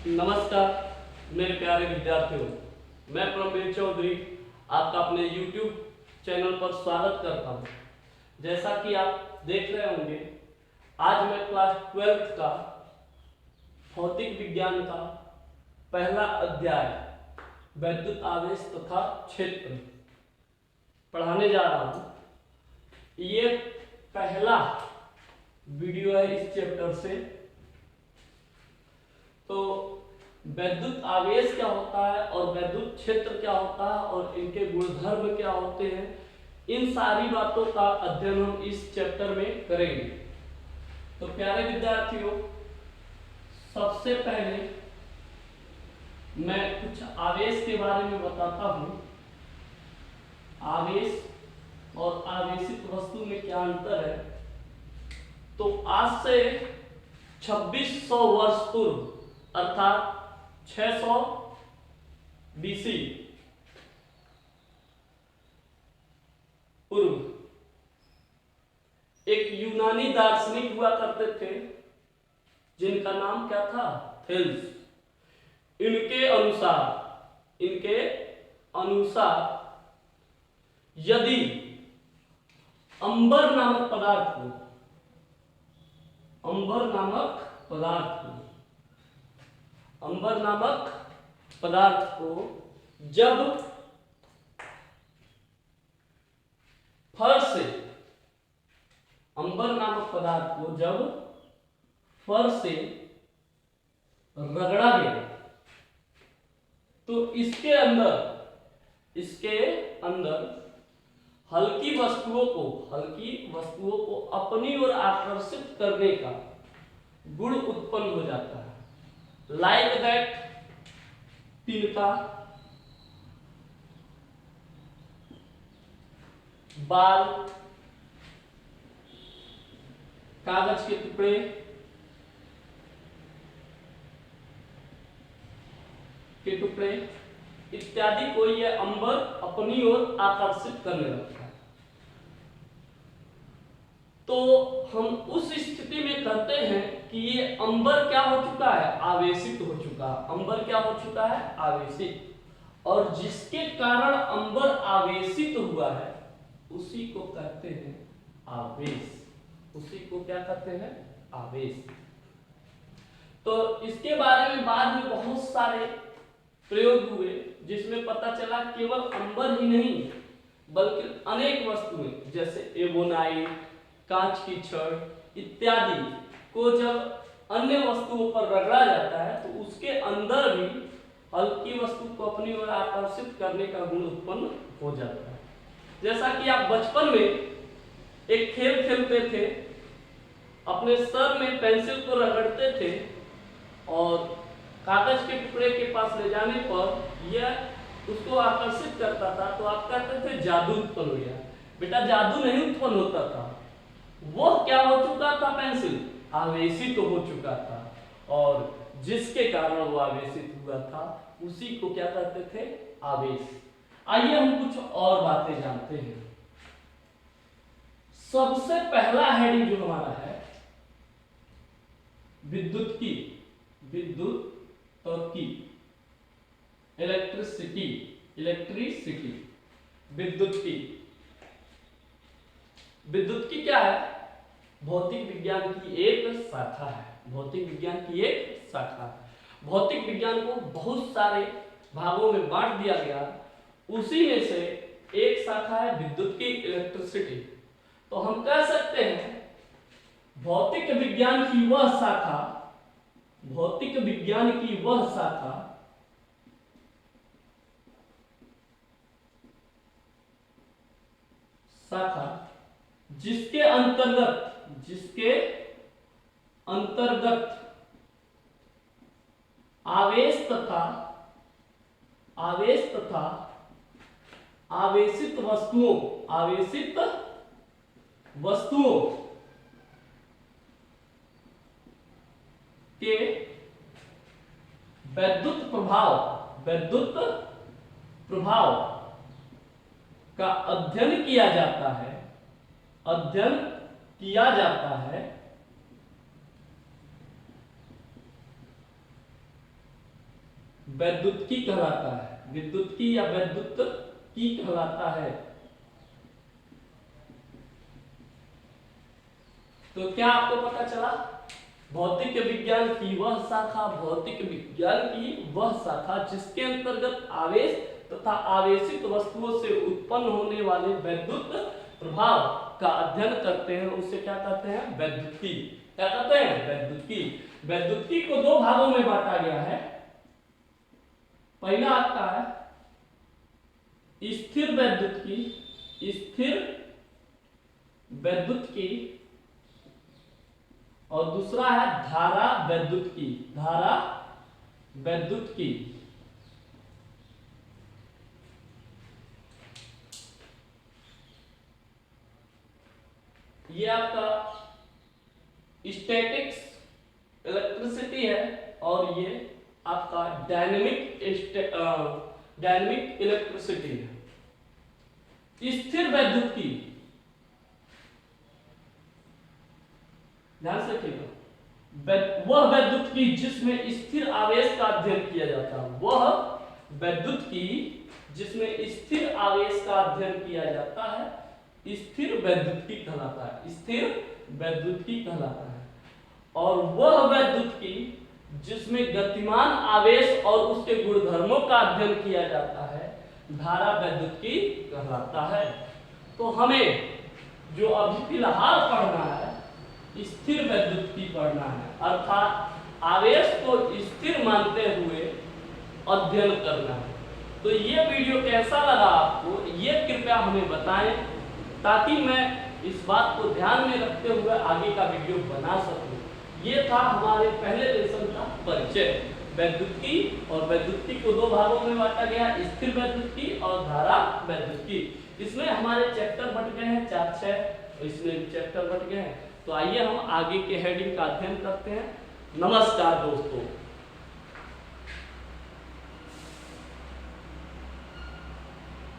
नमस्कार मेरे प्यारे विद्यार्थियों, मैं प्रवीण चौधरी आपका अपने YouTube चैनल पर स्वागत करता हूं। जैसा कि आप देख रहे होंगे, आज मैं क्लास 12th का भौतिक विज्ञान का पहला अध्याय वैद्युत आवेश तथा क्षेत्र पढ़ाने जा रहा हूं। ये पहला वीडियो है इस चैप्टर से। तो वैद्युत आवेश क्या होता है और वैद्युत क्षेत्र क्या होता है और इनके गुणधर्म क्या होते हैं, इन सारी बातों का अध्ययन हम इस चैप्टर में करेंगे। तो प्यारे विद्यार्थियों, सबसे पहले मैं कुछ आवेश के बारे में बताता हूं। आवेश और आवेशित वस्तु में क्या अंतर है। तो आज से 2600 वर्ष पूर्व अर्थात 600 बीसी पूर्व एक यूनानी दार्शनिक हुआ करते थे जिनका नाम क्या था, थेल्स। इनके अनुसार यदि अंबर नामक पदार्थ को जब फर्श से रगड़ा गया तो इसके अंदर हल्की वस्तुओं को अपनी ओर आकर्षित करने का गुण उत्पन्न हो जाता है। लाइक दैट तिनका, बाल, कागज के टुकड़े, इत्यादि को यह अंबर अपनी ओर आकर्षित करने लगता है। तो हम उस स्थिति में कहते हैं कि ये अंबर क्या हो चुका है, आवेशित हो चुका। अंबर क्या हो चुका है, आवेशित। और जिसके कारण अंबर आवेशित हुआ है उसी को कहते हैं आवेश। उसी को क्या कहते हैं, आवेश। तो इसके बारे में बाद में बहुत सारे प्रयोग हुए जिसमें पता चला केवल अंबर ही नहीं बल्कि अनेक वस्तुएं जैसे एबोनाइट, कांच की छड़ इत्यादि को जब अन्य वस्तुओं पर रगड़ा जाता है तो उसके अंदर भी हल्की वस्तु को अपनी ओर आकर्षित करने का गुण उत्पन्न हो जाता है। जैसा कि आप बचपन में एक खेल खेलते थे, अपने सर में पेंसिल को रगड़ते थे और कागज के टुकड़े के पास ले जाने पर यह उसको आकर्षित करता था तो आप कहते थे जादू उत्पन्न हो गया। बेटा, जादू नहीं उत्पन्न होता था, वो क्या हो चुका था, पेंसिल आवेशित हो चुका था और जिसके कारण वो आवेशित हुआ था उसी को क्या कहते थे, आवेश। आइए हम कुछ और बातें जानते हैं। सबसे पहला हेडिंग जो हमारा है विद्युत की, इलेक्ट्रिसिटी, विद्युत की क्या है, भौतिक विज्ञान की एक शाखा है। भौतिक विज्ञान को बहुत सारे भागों में बांट दिया गया, उसी में से एक शाखा है विद्युत की, इलेक्ट्रिसिटी। तो हम कह सकते हैं भौतिक विज्ञान की वह शाखा जिसके अंतर्गत आवेश तथा आवेशित वस्तुओं के विद्युत प्रभाव का अध्ययन किया जाता है वैद्युतिकी कहलाता है, विद्युतिकी या वैद्युतिकी कहलाता है। तो क्या आपको पता चला? भौतिक विज्ञान की वह शाखा, भौतिक विज्ञान की वह शाखा जिसके अंतर्गत आवेश तथा आवेशित वस्तुओं से उत्पन्न होने वाले वैद्युत प्रभाव का अध्ययन करते हैं, उसे क्या कहते हैं? वैद्युतिकी। क्या कहते हैं? वैद्युतिकी। वैद्युतिकी को दो भागों में बांटा गया है। पहला आता है स्थिर वैद्युतिकी, स्थिर वैद्युतिकी, और दूसरा है धारा वैद्युतिकी, धारा वैद्युतिकी। ये आपका स्टैटिक्स इलेक्ट्रिसिटी है और ये आपका डायनेमिक इलेक्ट्रिसिटी है। स्थिर वैद्युतिकी, ध्यान से रखिएगा, वह वैद्युतिकी जिसमें स्थिर आवेश का अध्ययन किया जाता है, वह वैद्युतिकी जिसमें स्थिर आवेश का अध्ययन किया जाता है स्थिर वैद्युतिकी कहलाता है, स्थिर वैद्युतिकी कहलाता है। और वह वैद्युतिकी जिसमें गतिमान आवेश और उसके गुणधर्मों का अध्ययन किया जाता है धारा वैद्युतिकी कहलाता है। तो हमें जो अभी फिलहाल पढ़ना है स्थिर वैद्युतिकी पढ़ना है, अर्थात आवेश को स्थिर मानते हुए अध्ययन करना है। तो ये वीडियो कैसा लगा आपको, ये कृपया हमें बताएं ताकि मैं इस बात को ध्यान में रखते हुए आगे का वीडियो बना सकूं। ये था हमारे पहले लेसन का परिचय। वैद्युतिकी और वैद्युतिकी को दो भागों में बांटा गया, स्थिर वैद्युतिकी और धारा वैद्युतिकी। इसमें हमारे चैप्टर बट गए हैं 4-6, इसमें चैप्टर बट गए हैं। तो आइए हम आगे के हेडिंग का अध्ययन करते हैं। नमस्कार दोस्तों।